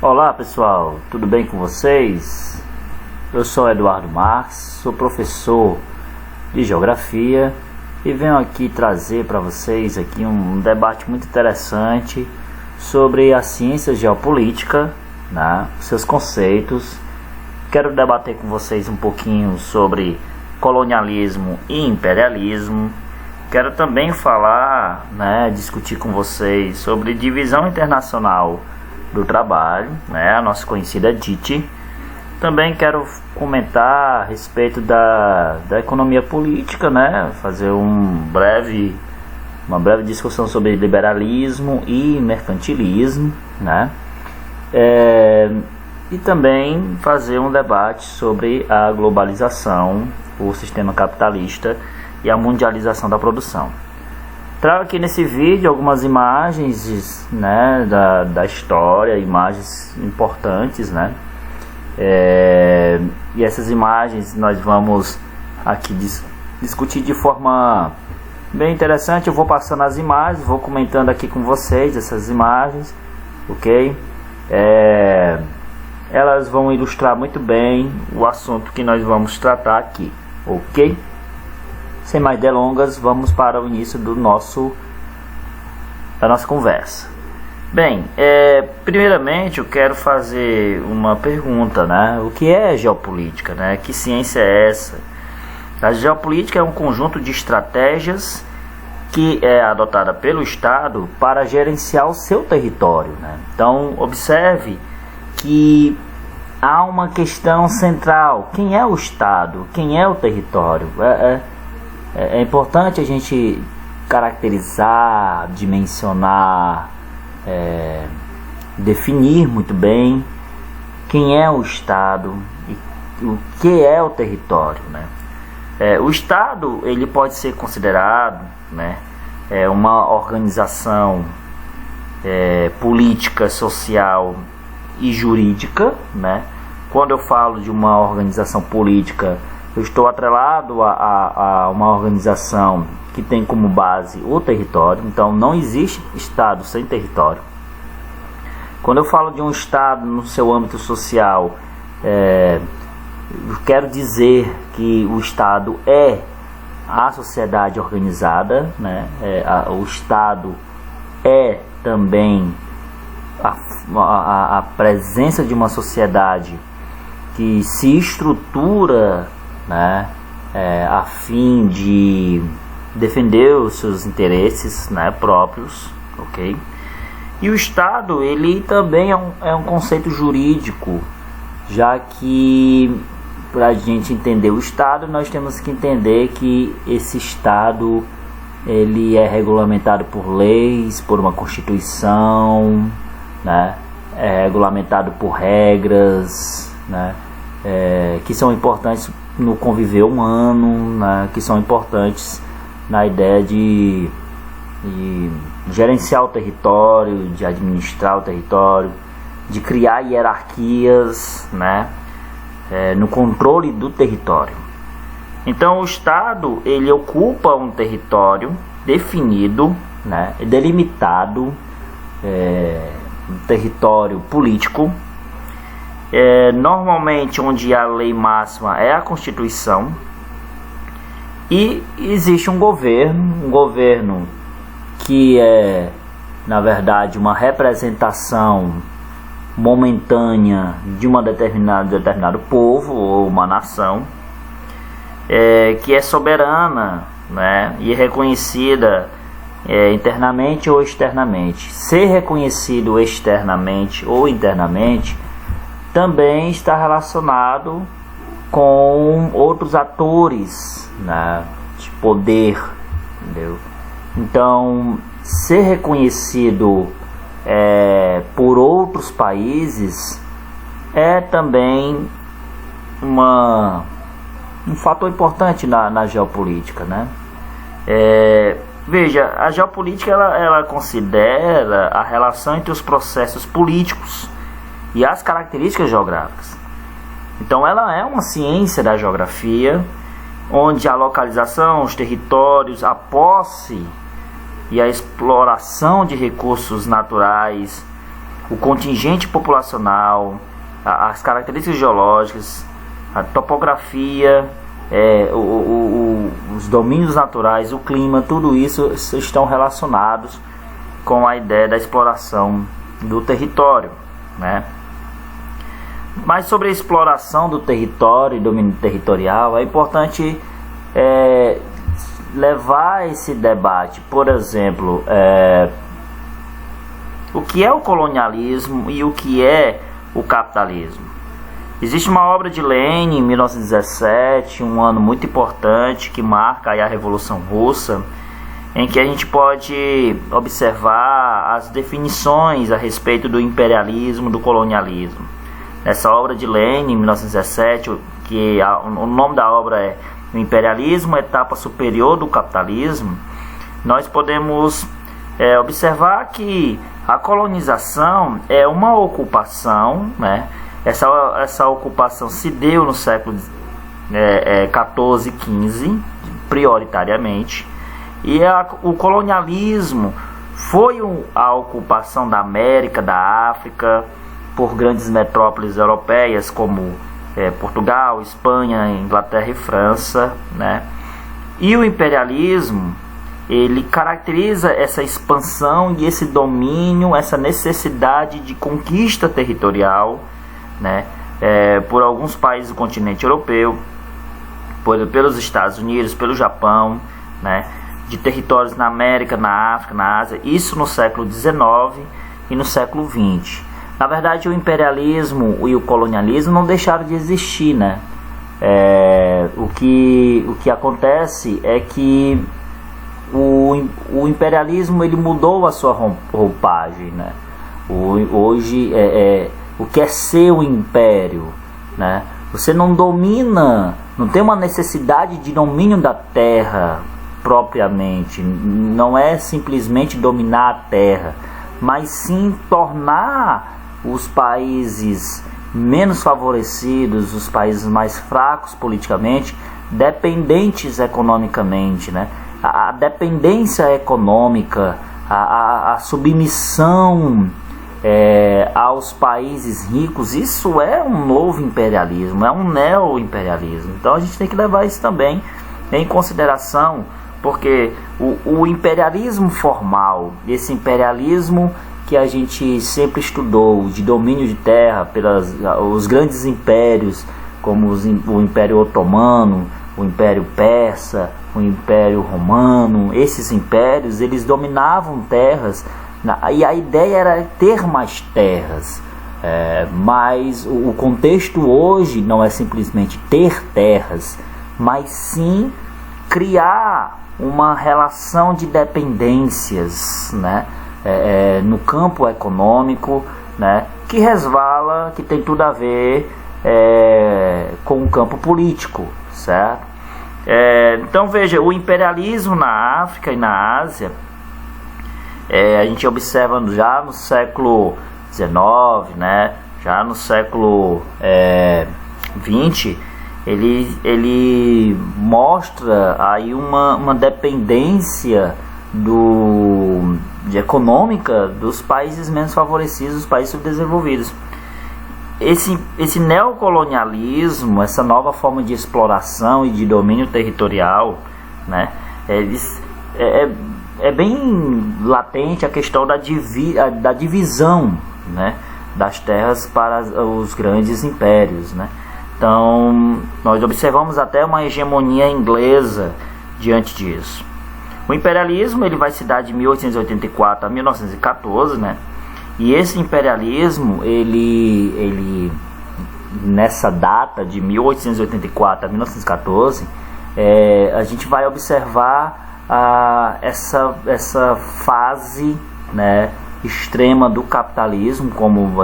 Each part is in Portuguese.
Olá pessoal, tudo bem com vocês? Eu sou Eduardo Marques, sou professor de Geografia e venho aqui trazer para vocês aqui um debate muito interessante sobre a ciência geopolítica, né, seus conceitos. Quero debater com vocês um pouquinho sobre colonialismo e imperialismo. Quero também falar, discutir com vocês sobre divisão internacional do trabalho, a nossa conhecida DIT. Também quero comentar a respeito da economia política, fazer uma breve discussão sobre liberalismo e mercantilismo, e também fazer um debate sobre a globalização, o sistema capitalista e a mundialização da produção. Trago aqui nesse vídeo algumas imagens da história, imagens importantes, e essas imagens nós vamos aqui discutir de forma bem interessante. Eu vou passando as imagens, vou comentando aqui com vocês essas imagens, ok? Elas vão ilustrar muito bem o assunto que nós vamos tratar aqui, ok? Sem mais delongas, vamos para o início da nossa conversa. Bem, primeiramente eu quero fazer uma pergunta, O que é geopolítica, Que ciência é essa? A geopolítica é um conjunto de estratégias que é adotada pelo Estado para gerenciar o seu território, Então, observe que há uma questão central: quem é o Estado? Quem é o território? É importante a gente caracterizar, dimensionar, definir muito bem quem é o Estado e o que é o território, O Estado ele pode ser considerado uma organização política, social e jurídica, Quando eu falo de uma organização política, eu estou atrelado a uma organização que tem como base o território. Então não existe Estado sem território. Quando eu falo de um Estado no seu âmbito social, eu quero dizer que o Estado é a sociedade organizada, o Estado é também a presença de uma sociedade que se estrutura a fim de defender os seus interesses próprios, ok? E o Estado ele também é um conceito jurídico, já que para a gente entender o Estado nós temos que entender que esse Estado ele é regulamentado por leis, por uma Constituição, é regulamentado por regras, que são importantes no conviver humano, que são importantes na ideia de gerenciar o território, de administrar o território, de criar hierarquias, no controle do território. Então o Estado ele ocupa um território definido, delimitado, um território político, normalmente onde a lei máxima é a Constituição, e existe um governo que é, na verdade, uma representação momentânea de uma determinado povo ou uma nação, que é soberana, e é reconhecida internamente ou externamente. Ser reconhecido externamente ou internamente também está relacionado com outros atores de poder, entendeu? Então, ser reconhecido por outros países é também um fator importante na geopolítica, Veja, a geopolítica ela considera a relação entre os processos políticos e as características geográficas. Então ela é uma ciência da geografia, onde a localização, os territórios, a posse e a exploração de recursos naturais, o contingente populacional, as características geológicas, a topografia, os domínios naturais, o clima, tudo isso estão relacionados com a ideia da exploração do território, né? Mas sobre a exploração do território e domínio territorial, é importante levar esse debate. Por exemplo, o que é o colonialismo e o que é o capitalismo. Existe uma obra de Lenin em 1917, um ano muito importante que marca aí a Revolução Russa, em que a gente pode observar as definições a respeito do imperialismo, do colonialismo. Nessa obra de Lenin, em 1917, o nome da obra é O Imperialismo, Etapa Superior do Capitalismo, nós podemos observar que a colonização é uma ocupação, né? Essa ocupação se deu no século XIV e XV, prioritariamente, e o colonialismo foi a ocupação da América, da África, por grandes metrópoles europeias como Portugal, Espanha, Inglaterra e França, né? E o imperialismo, ele caracteriza essa expansão e esse domínio, essa necessidade de conquista territorial, né? Por alguns países do continente europeu, pelos Estados Unidos, pelo Japão, né? De territórios na América, na África, na Ásia, isso no século XIX e no século XX. Na verdade, o imperialismo e o colonialismo não deixaram de existir, né? O que acontece é que o imperialismo ele mudou a sua roupagem, né? Hoje o que é ser um império, né? Você não domina, não tem uma necessidade de domínio da terra propriamente, não é simplesmente dominar a terra, mas sim tornar os países menos favorecidos, os países mais fracos politicamente, dependentes economicamente, né? A dependência econômica, a submissão aos países ricos, isso é um novo imperialismo, é um neo-imperialismo. Então a gente tem que levar isso também em consideração, porque o imperialismo formal, esse imperialismo que a gente sempre estudou, de domínio de terra os grandes impérios, como o Império Otomano, o Império Persa, o Império Romano, esses impérios, eles dominavam terras, e a ideia era ter mais terras, mas o contexto hoje não é simplesmente ter terras, mas sim criar uma relação de dependências, né? No campo econômico, né? Que resvala, que tem tudo a ver com o campo político, certo? Então veja, o imperialismo na África e na Ásia, a gente observa já no século XIX, né? Já no século XX, ele mostra aí uma dependência econômica dos países menos favorecidos, dos países subdesenvolvidos. Esse neocolonialismo, essa nova forma de exploração e de domínio territorial, né, é bem latente a questão da divisão, né, das terras para os grandes impérios, né. Então nós observamos até uma hegemonia inglesa diante disso. O imperialismo ele vai se dar de 1884 a 1914, né? E esse imperialismo, ele nessa data de 1884 a 1914, a gente vai observar essa fase, né, extrema do capitalismo, como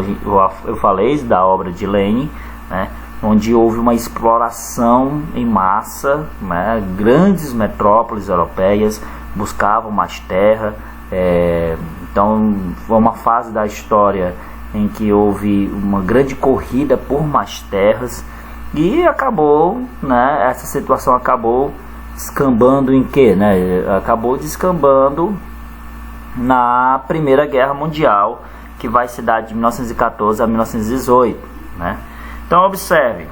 eu falei da obra de Lenin, né, onde houve uma exploração em massa, né, grandes metrópoles europeias buscavam mais terra. Então foi uma fase da história em que houve uma grande corrida por mais terras e acabou, né, essa situação acabou descambando em quê, né? Acabou descambando na Primeira Guerra Mundial, que vai se dar de 1914 a 1918, né? Então observe,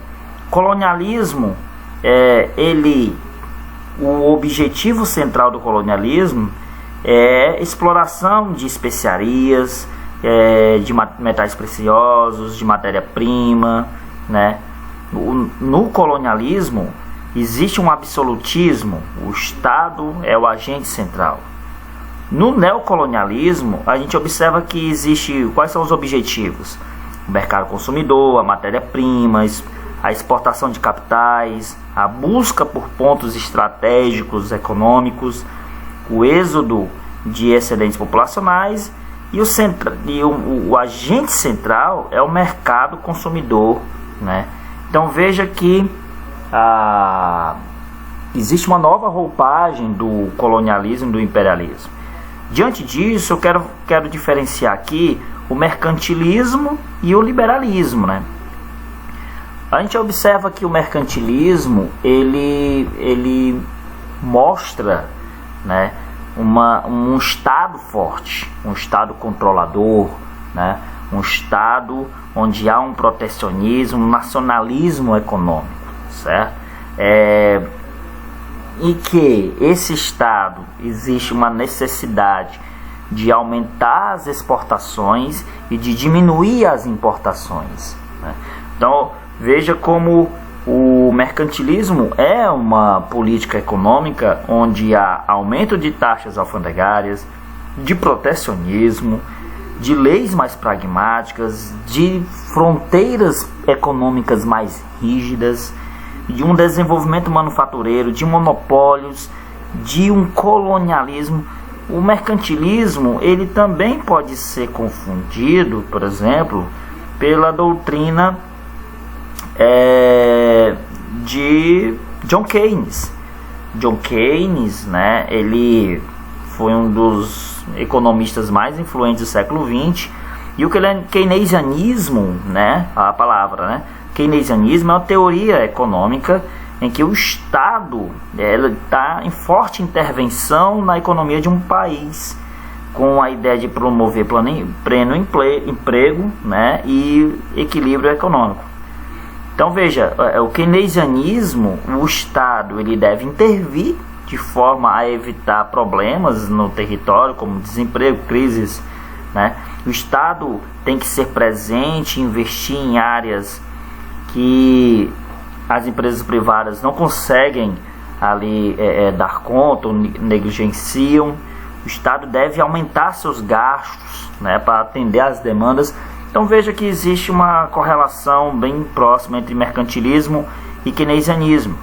colonialismo, o objetivo central do colonialismo é exploração de especiarias, de metais preciosos, de matéria-prima, né? No colonialismo existe um absolutismo, o Estado é o agente central. No neocolonialismo, a gente observa que existe, quais são os objetivos? O mercado consumidor, a matéria-prima, a exportação de capitais, a busca por pontos estratégicos econômicos, o êxodo de excedentes populacionais e o agente central é o mercado consumidor, né? Então veja que existe uma nova roupagem do colonialismo e do imperialismo. Diante disso, eu quero diferenciar aqui o mercantilismo e o liberalismo, né? A gente observa que o mercantilismo ele mostra, né, um Estado forte, um Estado controlador, né, um Estado onde há um protecionismo, um nacionalismo econômico, certo? E que esse Estado existe uma necessidade de aumentar as exportações e de diminuir as importações, né? Então veja como o mercantilismo é uma política econômica onde há aumento de taxas alfandegárias, de protecionismo, de leis mais pragmáticas, de fronteiras econômicas mais rígidas, de um desenvolvimento manufatureiro, de monopólios, de um colonialismo. O mercantilismo ele também pode ser confundido, por exemplo, pela doutrina de John Keynes. John Keynes, né, ele foi um dos economistas mais influentes do século XX, e o keynesianismo, né, a palavra, né, keynesianismo é uma teoria econômica em que o Estado está em forte intervenção na economia de um país, com a ideia de promover pleno emprego, né, e equilíbrio econômico. Então veja, o keynesianismo, o Estado ele deve intervir de forma a evitar problemas no território, como desemprego, crises, né? O Estado tem que ser presente, investir em áreas que as empresas privadas não conseguem ali dar conta ou negligenciam. O Estado deve aumentar seus gastos, né, para atender às demandas. Então veja que existe uma correlação bem próxima entre mercantilismo e keynesianismo.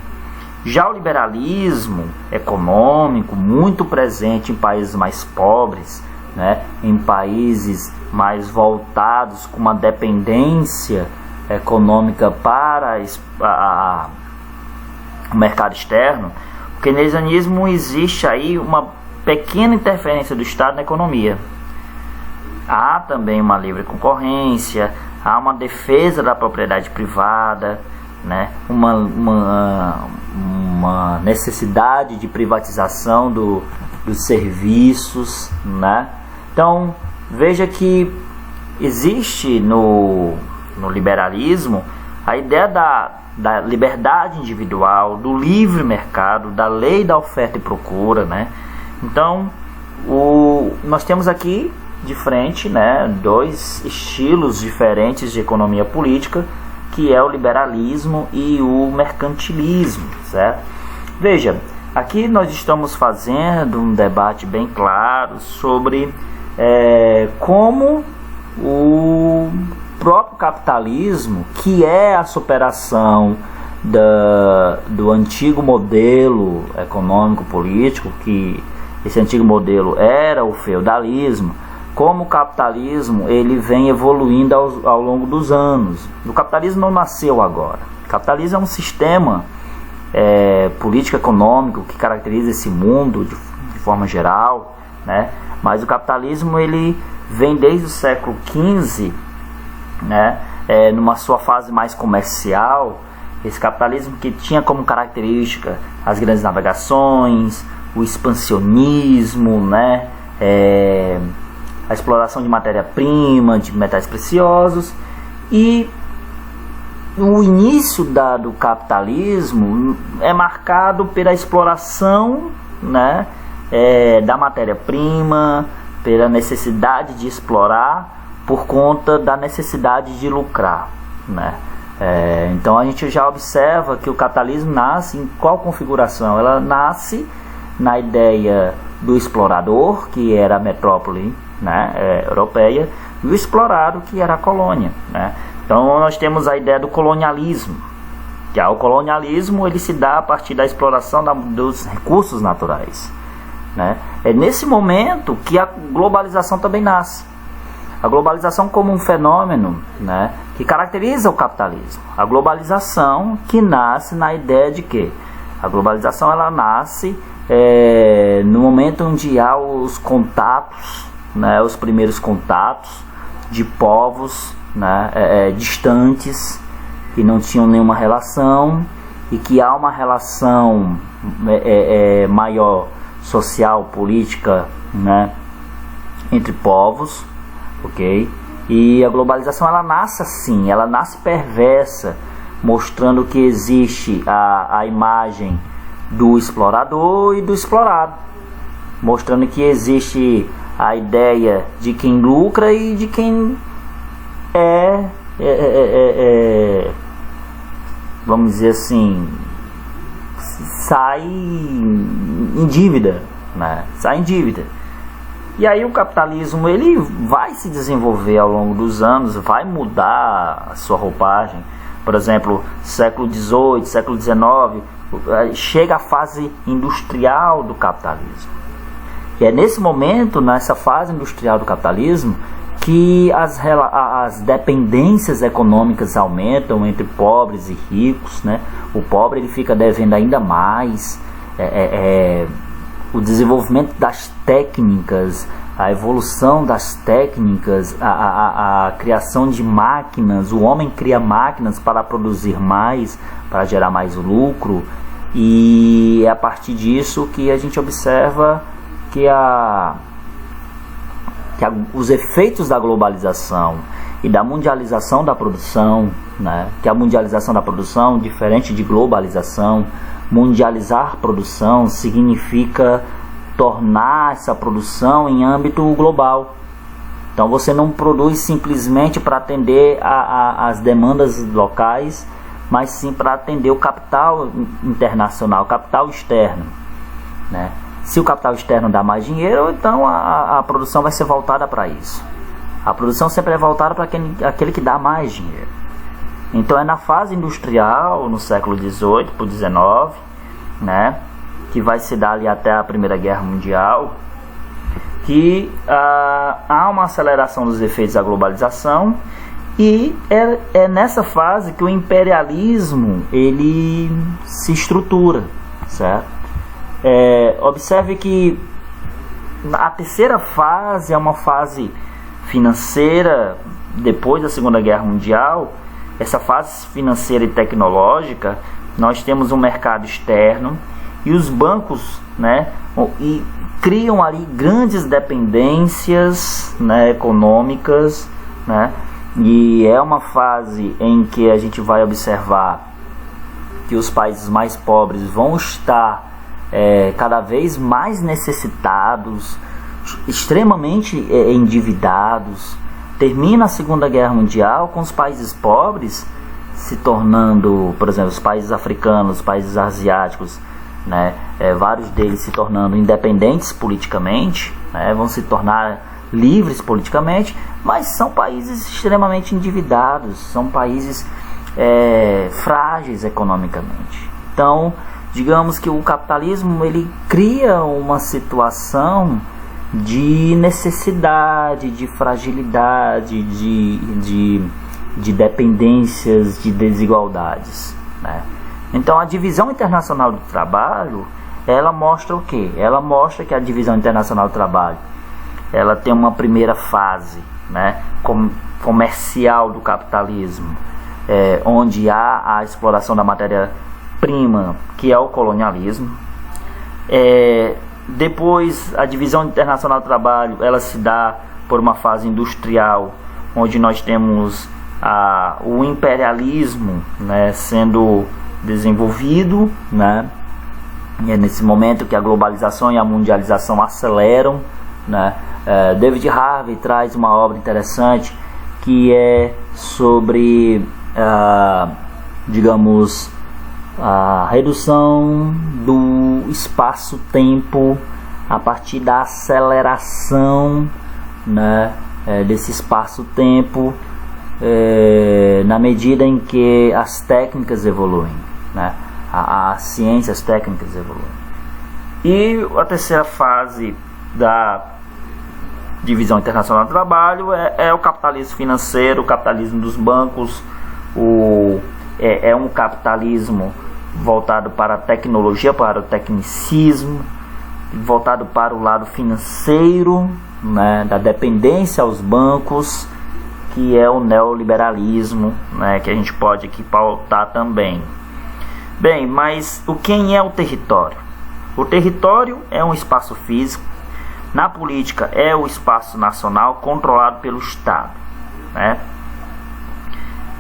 Já o liberalismo econômico, muito presente em países mais pobres, né, em países mais voltados com uma dependência econômica para o mercado externo, o keynesianismo existe aí uma pequena interferência do Estado na economia. Há também uma livre concorrência, há uma defesa da propriedade privada, né, uma necessidade de privatização dos serviços, né? Então veja que existe no liberalismo a ideia da liberdade individual, do livre mercado, da lei da oferta e procura, né? Então nós temos aqui de frente, né, dois estilos diferentes de economia política, que é o liberalismo e o mercantilismo, certo? Veja, aqui nós estamos fazendo um debate bem claro sobre como o próprio capitalismo, que é a superação do antigo modelo econômico-político, que esse antigo modelo era o feudalismo, como o capitalismo ele vem evoluindo ao longo dos anos. O capitalismo não nasceu agora. O capitalismo é um sistema político-econômico que caracteriza esse mundo de forma geral, né? Mas o capitalismo ele vem desde o século XV, né? Numa sua fase mais comercial. Esse capitalismo que tinha como característica as grandes navegações, o expansionismo, né? a exploração de matéria-prima, de metais preciosos, e o início do capitalismo é marcado pela exploração, né, da matéria-prima, pela necessidade de explorar por conta da necessidade de lucrar, né? Então a gente já observa que o capitalismo nasce em qual configuração? Ela nasce na ideia do explorador, que era a metrópole, né, europeia, e o explorado, que era a colônia, né? Então nós temos a ideia do colonialismo, que o colonialismo ele se dá a partir da exploração dos recursos naturais, né? É nesse momento que a globalização também nasce. A globalização como um fenômeno, né, que caracteriza o capitalismo. A globalização que nasce na ideia de que a globalização ela nasce no momento onde há os contatos, né, os primeiros contatos de povos, né, distantes, que não tinham nenhuma relação, e que há uma relação maior social, política, né, entre povos, ok? E a globalização ela nasce assim, ela nasce perversa, mostrando que existe a imagem do explorador e do explorado, mostrando que existe a ideia de quem lucra e de quem vamos dizer assim, sai em dívida, né? Sai em dívida. E aí o capitalismo ele vai se desenvolver ao longo dos anos, vai mudar a sua roupagem. Por exemplo, século XVIII, século XIX, chega a fase industrial do capitalismo. E é nesse momento, nessa fase industrial do capitalismo, que as dependências econômicas aumentam entre pobres e ricos, né? O pobre ele fica devendo ainda mais. O desenvolvimento das técnicas, a evolução das técnicas, a criação de máquinas, o homem cria máquinas para produzir mais, para gerar mais lucro, e é a partir disso que a gente observa que os efeitos da globalização e da mundialização da produção, né, que a mundialização da produção, diferente de globalização, mundializar produção significa tornar essa produção em âmbito global. Então você não produz simplesmente para atender as demandas locais, mas sim para atender o capital internacional, o capital externo, né? Se o capital externo dá mais dinheiro, então a produção vai ser voltada para isso. A produção sempre é voltada para aquele que dá mais dinheiro. Então é na fase industrial, no século XVIII para o XIX, né, que vai se dar ali até a Primeira Guerra Mundial, que há uma aceleração dos efeitos da globalização, e é nessa fase que o imperialismo ele se estrutura, certo? Observe que a terceira fase é uma fase financeira. Depois da Segunda Guerra Mundial, essa fase financeira e tecnológica, nós temos um mercado externo e os bancos, né, e criam ali grandes dependências, né, econômicas, né, e é uma fase em que a gente vai observar que os países mais pobres vão estar cada vez mais necessitados, extremamente endividados. Termina a Segunda Guerra Mundial com os países pobres se tornando, por exemplo, os países africanos, os países asiáticos, né, vários deles se tornando independentes politicamente, né, vão se tornar livres politicamente, mas são países extremamente endividados, são países frágeis economicamente. Então, digamos que o capitalismo ele cria uma situação de necessidade, de fragilidade, de dependências, de desigualdades, né? Então a divisão internacional do trabalho, ela mostra o quê? Ela mostra que a divisão internacional do trabalho, ela tem uma primeira fase, né, comercial do capitalismo, onde há a exploração da matéria-prima, que é o colonialismo. Depois a divisão internacional do trabalho, ela se dá por uma fase industrial, onde nós temos o imperialismo, né, sendo desenvolvido, né? E é nesse momento que a globalização e a mundialização aceleram, né? David Harvey traz uma obra interessante que é sobre, digamos, a redução do espaço-tempo a partir da aceleração, né, desse espaço-tempo, na medida em que as técnicas evoluem, né? As ciências técnicas evoluem. E a terceira fase da divisão internacional do trabalho é o capitalismo financeiro, o capitalismo dos bancos, é um capitalismo voltado para a tecnologia, para o tecnicismo, voltado para o lado financeiro, né, da dependência aos bancos, que é o neoliberalismo, né, que a gente pode aqui pautar também. Bem, mas quem é o território? O território é um espaço físico. Na política é o espaço nacional controlado pelo Estado, né?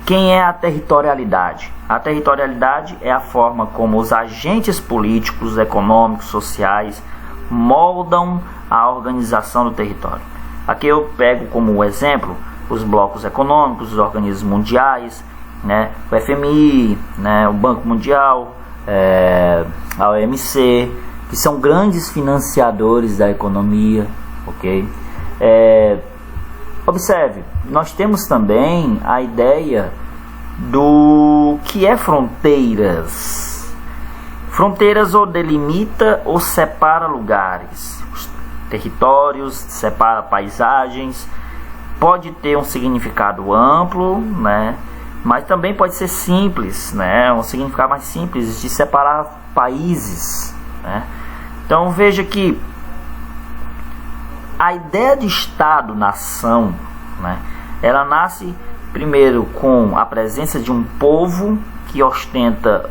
Quem é a territorialidade? A territorialidade é a forma como os agentes políticos, econômicos, sociais moldam a organização do território. Aqui eu pego como exemplo os blocos econômicos, os organismos mundiais, né, o FMI, né, o Banco Mundial, a OMC, que são grandes financiadores da economia, ok? Observe, nós temos também a ideia do que é fronteiras. Fronteiras ou delimita ou separa lugares, os territórios, separa paisagens, pode ter um significado amplo, né? Mas também pode ser simples, né? Um significado mais simples de separar países, né? Então veja que a ideia de Estado-nação, né, ela nasce primeiro com a presença de um povo que ostenta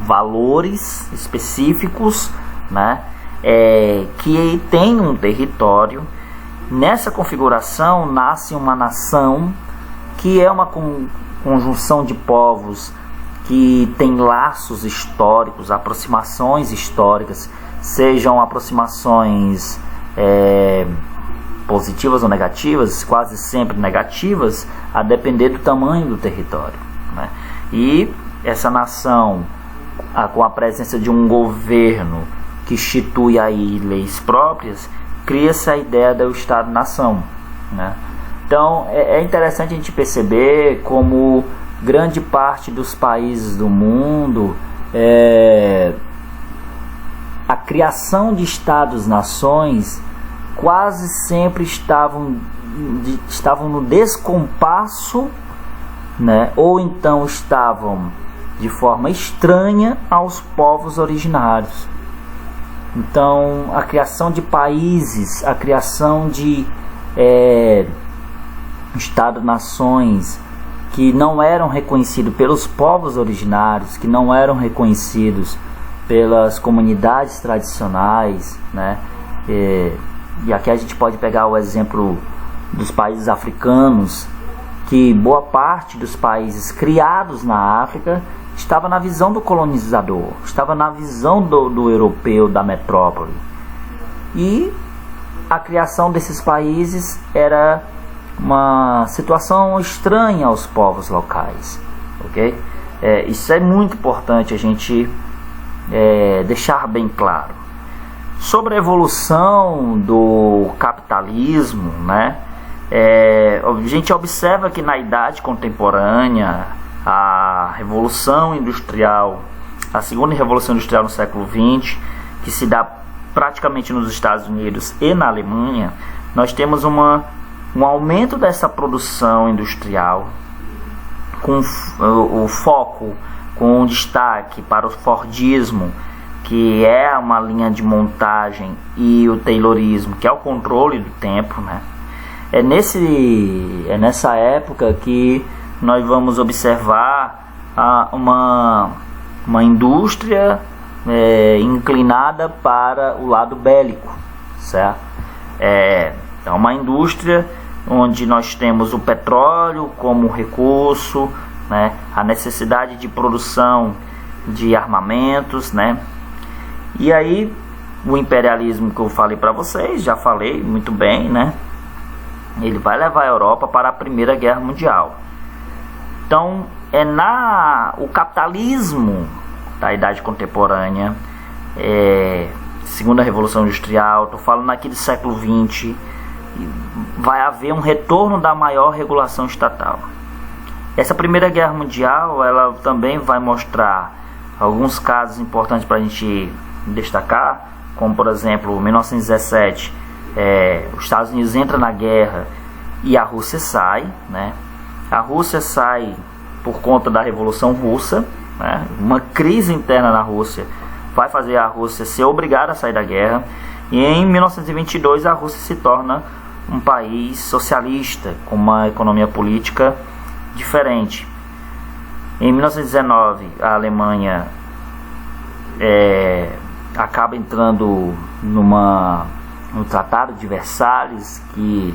valores específicos, né, que tem um território. Nessa configuração nasce uma nação que é uma conjunção de povos que tem laços históricos, aproximações históricas, sejam aproximações positivas ou negativas, quase sempre negativas, a depender do tamanho do território, né? E essa nação, com a presença de um governo que institui aí leis próprias, cria-se a ideia do Estado-nação, né? Então é interessante a gente perceber como grande parte dos países do mundo, a criação de Estados-nações quase sempre estavam no descompasso, né? Ou então estavam de forma estranha aos povos originários. Então a criação de países, a criação de Estado-nações que não eram reconhecidos pelos povos originários, que não eram reconhecidos pelas comunidades tradicionais, né? E aqui a gente pode pegar o exemplo dos países africanos, que boa parte dos países criados na África estava na visão do colonizador, estava na visão do europeu, da metrópole. E a criação desses países era uma situação estranha aos povos locais, ok? Isso é muito importante a gente deixar bem claro. Sobre a evolução do capitalismo, né? A gente observa que na idade contemporânea, a Revolução Industrial, a segunda Revolução Industrial no século XX, que se dá praticamente nos Estados Unidos e na Alemanha, nós temos um aumento dessa produção industrial, com o foco, com um destaque para o Fordismo, que é uma linha de montagem, e o Taylorismo, que é o controle do tempo, né? É nessa época que nós vamos observar uma indústria inclinada para o lado bélico, certo? É uma indústria onde nós temos o petróleo como recurso, né? A necessidade de produção de armamentos, né? E aí o imperialismo que eu falei para vocês, já falei muito bem, né? Ele vai levar a Europa para a Primeira Guerra Mundial. Então, o capitalismo da Idade Contemporânea, Segunda Revolução Industrial, estou falando aqui do século XX, vai haver um retorno da maior regulação estatal. Essa Primeira Guerra Mundial, ela também vai mostrar alguns casos importantes para a gente destacar, como por exemplo, 1917, os Estados Unidos entram na guerra e a Rússia sai, né? A Rússia sai por conta da Revolução Russa, né? Uma crise interna na Rússia vai fazer a Rússia ser obrigada a sair da guerra, e em 1922 a Rússia se torna um país socialista, com uma economia política diferente. Em 1919 a Alemanha acaba entrando no Tratado de Versalhes, que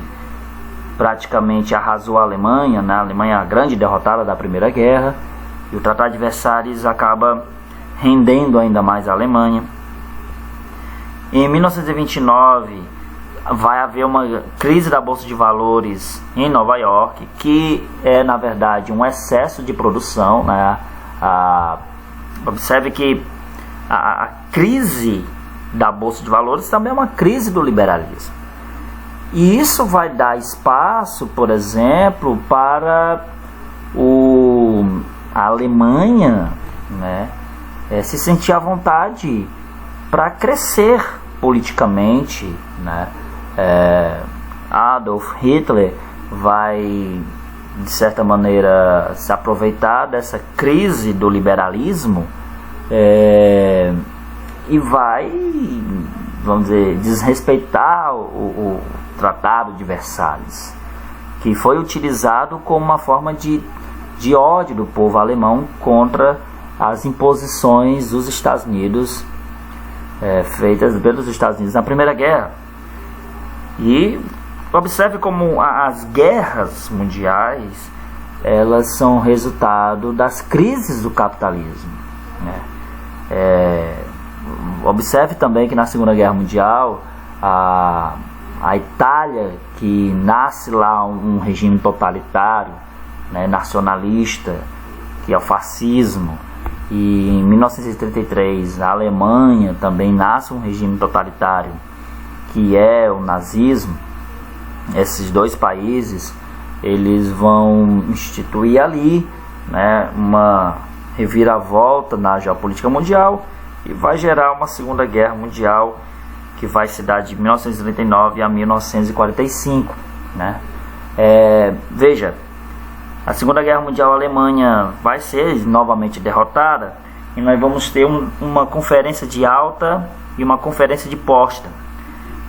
praticamente arrasou a Alemanha, né? A Alemanha é a grande derrotada da Primeira Guerra, e o Tratado de Versalhes acaba rendendo ainda mais a Alemanha. Em 1929 vai haver uma crise da Bolsa de Valores em Nova York, que é na verdade um excesso de produção, né? Observe que a crise da Bolsa de Valores também é uma crise do liberalismo. E isso vai dar espaço, por exemplo, para a Alemanha, né, se sentir à vontade para crescer politicamente, né? Adolf Hitler vai, de certa maneira, se aproveitar dessa crise do liberalismo e vai, vamos dizer, desrespeitar o Tratado de Versalhes, que foi utilizado como uma forma de ódio do povo alemão contra as imposições dos Estados Unidos, feitas pelos Estados Unidos na Primeira Guerra. E observe como as guerras mundiais, elas são resultado das crises do capitalismo, né? Observe também que na Segunda Guerra Mundial a Itália, que nasce lá um regime totalitário, né, nacionalista, que é o fascismo, e em 1933 a Alemanha também nasce um regime totalitário, que é o nazismo. Esses dois países, eles vão instituir ali, né, uma reviravolta na geopolítica mundial, e vai gerar uma Segunda Guerra Mundial, que vai se dar de 1939 a 1945, né? Veja, a Segunda Guerra Mundial, a Alemanha vai ser novamente derrotada, e nós vamos ter uma conferência de alta e uma conferência de posta,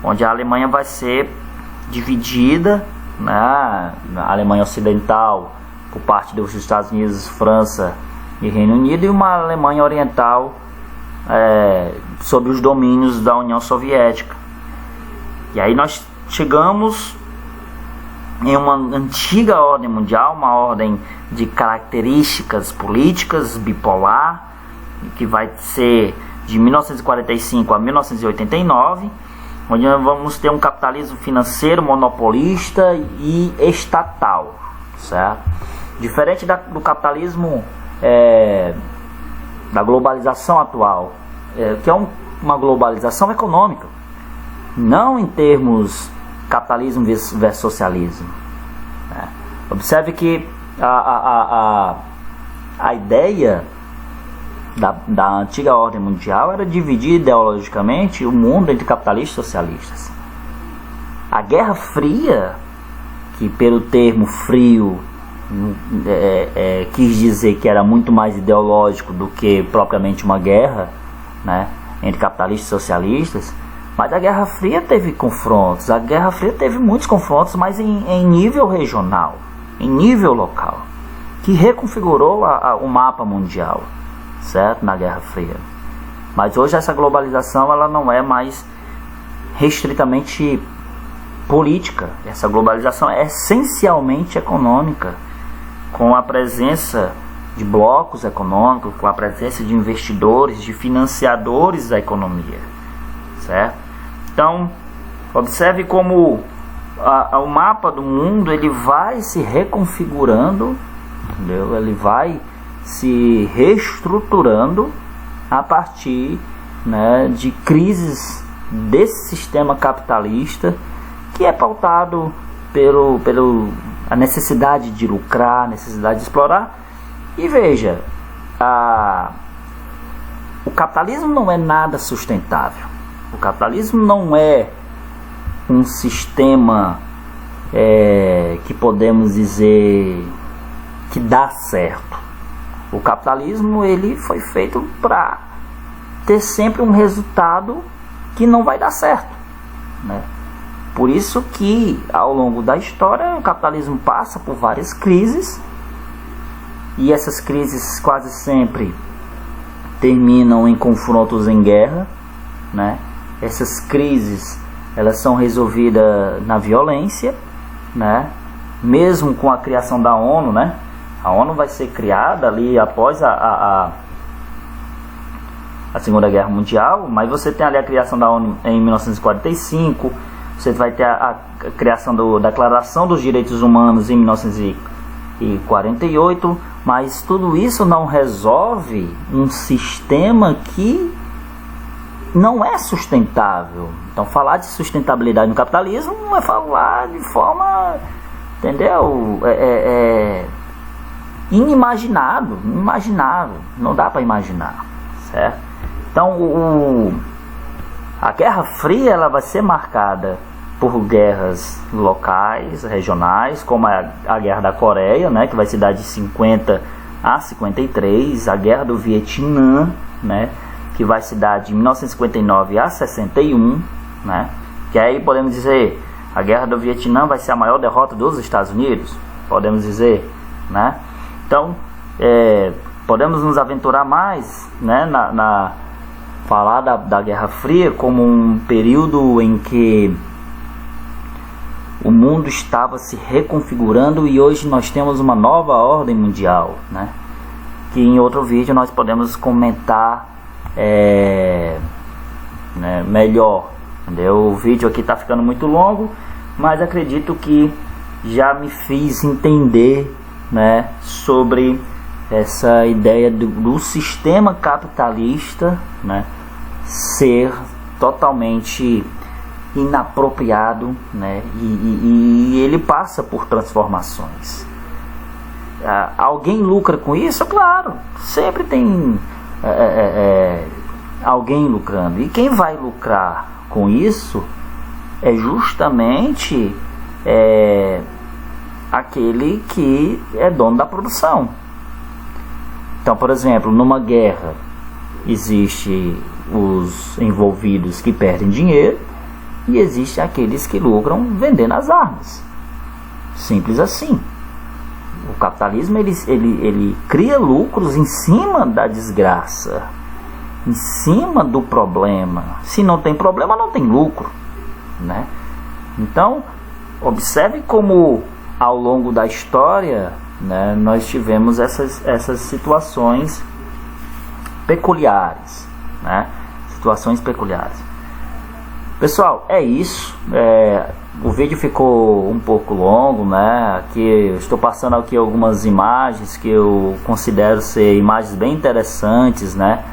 onde a Alemanha vai ser dividida, né, na Alemanha Ocidental por parte dos Estados Unidos, França e Reino Unido, e uma Alemanha Oriental sob os domínios da União Soviética. E aí nós chegamos em uma antiga ordem mundial, uma ordem de características políticas bipolar, que vai ser de 1945 a 1989, onde nós vamos ter um capitalismo financeiro monopolista e estatal, certo? Diferente do capitalismo da globalização atual, que é uma globalização econômica, não em termos capitalismo versus socialismo, né? Observe que a ideia da antiga ordem mundial era dividir ideologicamente o mundo entre capitalistas e socialistas. A Guerra Fria, que pelo termo frio quis dizer que era muito mais ideológico do que propriamente uma guerra, né, entre capitalistas e socialistas, mas a Guerra Fria teve confrontos, a Guerra Fria teve muitos confrontos, mas em nível regional, em nível local, que reconfigurou o mapa mundial, certo, na Guerra Fria. Mas hoje essa globalização, ela não é mais restritamente política. Essa globalização é essencialmente econômica, com a presença de blocos econômicos, com a presença de investidores, de financiadores da economia, certo? Então, observe como o mapa do mundo ele vai se reconfigurando, entendeu? Ele vai se reestruturando a partir, né, de crises desse sistema capitalista que é pautado pelo a necessidade de lucrar, a necessidade de explorar. E veja, o capitalismo não é nada sustentável. O capitalismo não é um sistema que podemos dizer que dá certo. O capitalismo ele foi feito para ter sempre um resultado que não vai dar certo, né? Por isso que ao longo da história o capitalismo passa por várias crises, e essas crises quase sempre terminam em confrontos, em guerra, né? Essas crises elas são resolvidas na violência, né? Mesmo com a criação da ONU, né? A ONU vai ser criada ali após a Segunda Guerra Mundial, mas você tem ali a criação da ONU em 1945, você vai ter a criação da Declaração dos Direitos Humanos em 1948, mas tudo isso não resolve um sistema que não é sustentável. Então, falar de sustentabilidade no capitalismo não é falar de forma, entendeu? Inimaginável, não dá para imaginar, certo? Então, a Guerra Fria ela vai ser marcada por guerras locais, regionais, como a Guerra da Coreia, né, que vai se dar de 50 a 53, a Guerra do Vietnã, né, que vai se dar de 1959 a 61, né, que aí podemos dizer, a Guerra do Vietnã vai ser a maior derrota dos Estados Unidos, podemos dizer, né. Então, podemos nos aventurar mais, né, falar da Guerra Fria como um período em que o mundo estava se reconfigurando e hoje nós temos uma nova ordem mundial, né? Que em outro vídeo nós podemos comentar né, melhor, entendeu? O vídeo aqui está ficando muito longo, mas acredito que já me fiz entender, né, sobre essa ideia do sistema capitalista, né, ser totalmente inapropriado, né, e ele passa por transformações. Alguém lucra com isso? Claro, sempre tem alguém lucrando, e quem vai lucrar com isso é justamente aquele que é dono da produção. Então, por exemplo, numa guerra existe os envolvidos que perdem dinheiro e existe aqueles que lucram vendendo as armas. Simples assim. O capitalismo ele cria lucros em cima da desgraça, em cima do problema. Se não tem problema, não tem lucro, né? Então, observe como ao longo da história, né, nós tivemos essas situações peculiares, né? Situações peculiares. Pessoal, é isso. O vídeo ficou um pouco longo, né? Aqui eu estou passando aqui algumas imagens que eu considero ser imagens bem interessantes, né?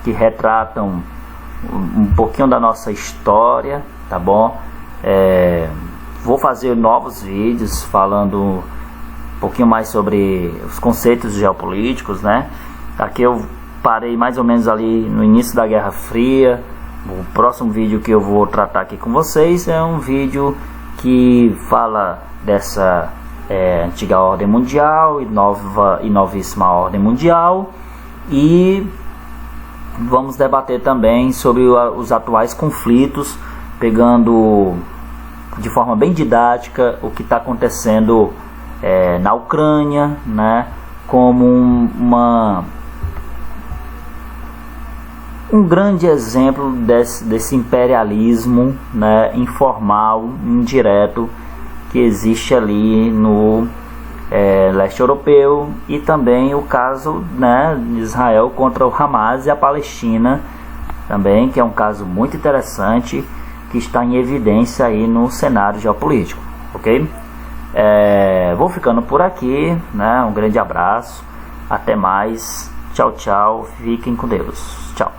Que retratam um pouquinho da nossa história, tá bom? Vou fazer novos vídeos falando um pouquinho mais sobre os conceitos geopolíticos, né? Aqui eu parei mais ou menos ali no início da Guerra Fria. O próximo vídeo que eu vou tratar aqui com vocês é um vídeo que fala dessa antiga ordem mundial e novíssima ordem mundial, e vamos debater também sobre os atuais conflitos, pegando de forma bem didática o que está acontecendo na Ucrânia, né, como um grande exemplo desse imperialismo, né, informal, indireto, que existe ali no leste europeu, e também o caso, né, de Israel contra o Hamas e a Palestina também, que é um caso muito interessante, que está em evidência aí no cenário geopolítico, ok? Vou ficando por aqui, né? Um grande abraço, até mais, tchau, tchau, fiquem com Deus, tchau.